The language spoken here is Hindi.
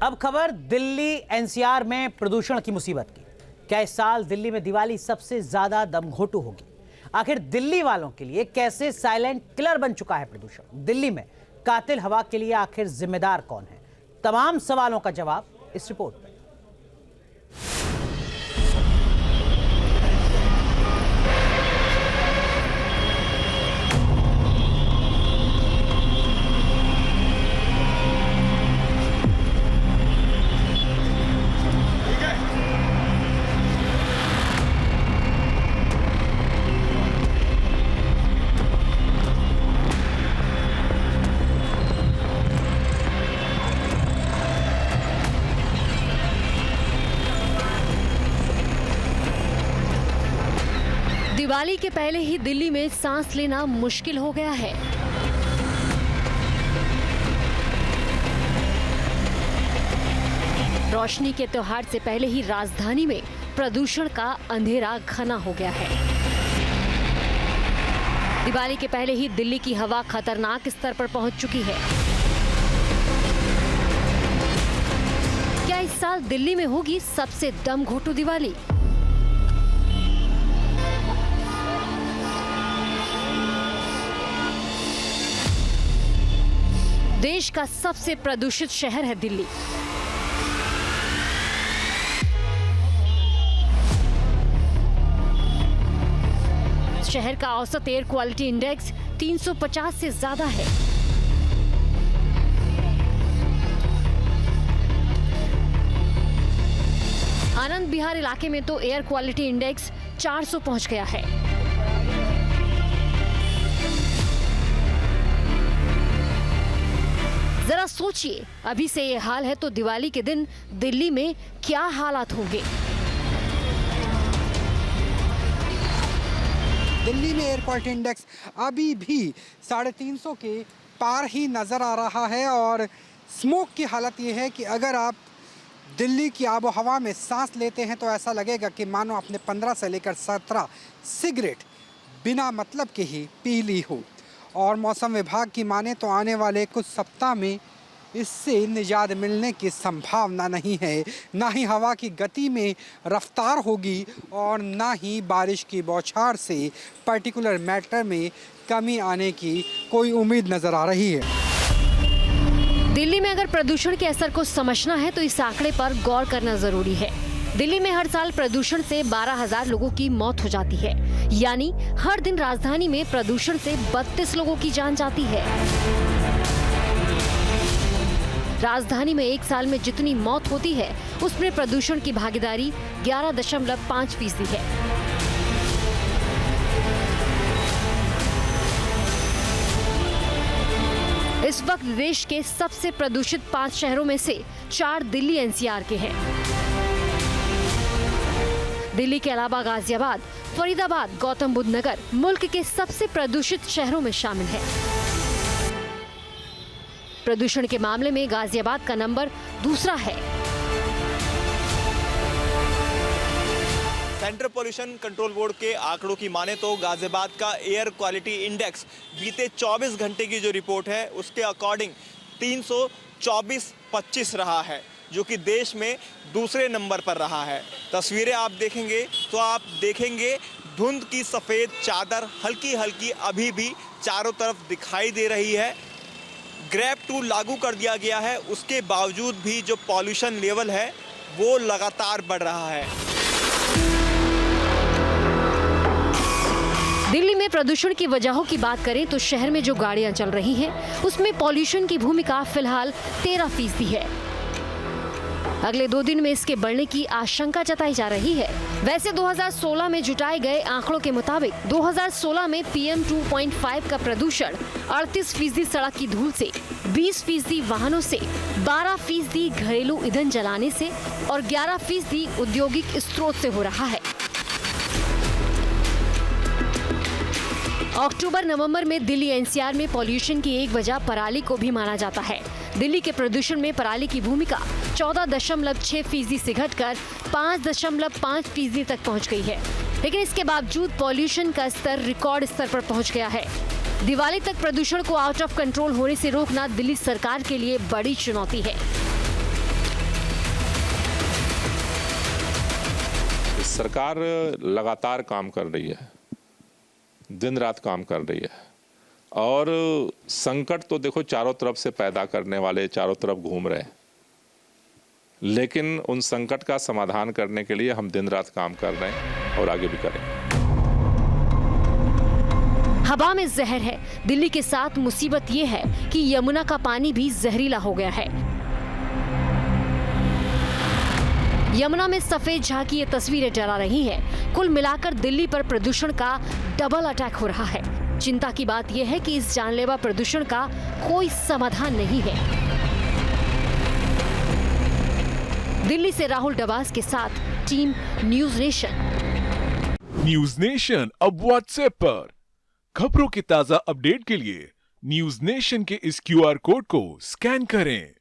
अब खबर दिल्ली एनसीआर में प्रदूषण की मुसीबत की। क्या इस साल दिल्ली में दिवाली सबसे ज्यादा दमघोटू होगी? आखिर दिल्ली वालों के लिए कैसे साइलेंट किलर बन चुका है प्रदूषण? दिल्ली में कातिल हवा के लिए आखिर जिम्मेदार कौन है? तमाम सवालों का जवाब इस रिपोर्ट में। दिवाली के पहले ही दिल्ली में सांस लेना मुश्किल हो गया है। रोशनी के त्योहार से पहले ही राजधानी में प्रदूषण का अंधेरा घना हो गया है। दिवाली के पहले ही दिल्ली की हवा खतरनाक स्तर पर पहुंच चुकी है। क्या इस साल दिल्ली में होगी सबसे दमघोटू दिवाली? देश का सबसे प्रदूषित शहर है दिल्ली। शहर का औसत एयर क्वालिटी इंडेक्स 350 से ज्यादा है। आनंद विहार इलाके में तो एयर क्वालिटी इंडेक्स 400 पहुंच गया है। जरा सोचिए, अभी से ये हाल है तो दिवाली के दिन दिल्ली में क्या हालात होंगे। दिल्ली में एयर क्वालिटी इंडेक्स अभी भी 350 के पार ही नज़र आ रहा है और स्मोक की हालत ये है कि अगर आप दिल्ली की आबो हवा में सांस लेते हैं तो ऐसा लगेगा कि मानो आपने 15 से लेकर 17 सिगरेट बिना मतलब के ही पी ली हो। और मौसम विभाग की माने तो आने वाले कुछ सप्ताह में इससे निजात मिलने की संभावना नहीं है। ना ही हवा की गति में रफ्तार होगी और ना ही बारिश की बौछार से पर्टिकुलर मैटर में कमी आने की कोई उम्मीद नज़र आ रही है। दिल्ली में अगर प्रदूषण के असर को समझना है तो इस आंकड़े पर गौर करना जरूरी है। दिल्ली में हर साल प्रदूषण से 12,000 लोगों की मौत हो जाती है, यानी हर दिन राजधानी में प्रदूषण से 32 लोगों की जान जाती है। राजधानी में एक साल में जितनी मौत होती है उसमें प्रदूषण की भागीदारी 11.5% है। इस वक्त देश के सबसे प्रदूषित 5 शहरों में से 4 दिल्ली एनसीआर के हैं। दिल्ली के अलावा गाजियाबाद, फरीदाबाद, गौतम बुद्ध नगर मुल्क के सबसे प्रदूषित शहरों में शामिल है। प्रदूषण के मामले में गाजियाबाद का नंबर दूसरा है। सेंट्रल पोल्यूशन कंट्रोल बोर्ड के आंकड़ों की माने तो गाजियाबाद का एयर क्वालिटी इंडेक्स बीते 24 घंटे की जो रिपोर्ट है उसके अकॉर्डिंग 324/25 रहा है, जो कि देश में दूसरे नंबर पर रहा है। तस्वीरें आप देखेंगे तो आप देखेंगे धुंध की सफ़ेद चादर हल्की हल्की अभी भी चारों तरफ दिखाई दे रही है। ग्रैब 2 लागू कर दिया गया है, उसके बावजूद भी जो पॉल्यूशन लेवल है वो लगातार बढ़ रहा है। दिल्ली में प्रदूषण की वजहों की बात करें तो शहर में जो गाड़ियां चल रही हैं उसमें पॉल्यूशन की भूमिका फिलहाल 13% है। अगले 2 दिन में इसके बढ़ने की आशंका जताई जा रही है। वैसे 2016 में जुटाए गए आंकड़ों के मुताबिक 2016 में PM 2.5 का प्रदूषण 38% सड़क की धूल से, 20% वाहनों से, 12% घरेलू ईंधन जलाने से और 11% औद्योगिक स्रोत से हो रहा है। अक्टूबर-नवंबर में दिल्ली एनसीआर में पॉल्यूशन की एक वजह पराली को भी माना जाता है। दिल्ली के प्रदूषण में पराली की भूमिका 14.6% से घटकर 5.5% तक पहुंच गई है, लेकिन इसके बावजूद पॉल्यूशन का स्तर रिकॉर्ड स्तर पर पहुंच गया है। दिवाली तक प्रदूषण को आउट ऑफ कंट्रोल होने से रोकना दिल्ली सरकार के लिए बड़ी चुनौती है। सरकार लगातार काम कर रही है, दिन रात काम कर रही है, और संकट तो देखो चारों तरफ से पैदा करने वाले चारों तरफ घूम रहे हैं, लेकिन उन संकट का समाधान करने के लिए हम दिन रात काम कर रहे हैं और आगे भी करेंगे। हवा में जहर है। दिल्ली के साथ मुसीबत ये है कि यमुना का पानी भी जहरीला हो गया है। यमुना में सफेद झाग की ये तस्वीरें डरा रही हैं। कुल मिलाकर दिल्ली पर प्रदूषण का डबल अटैक हो रहा है। चिंता की बात यह है कि इस जानलेवा प्रदूषण का कोई समाधान नहीं है। दिल्ली से राहुल डबास के साथ team news nation. News nation अब व्हाट्सएप पर खबरों के ताजा अपडेट के लिए न्यूज नेशन के इस QR कोड को स्कैन करें।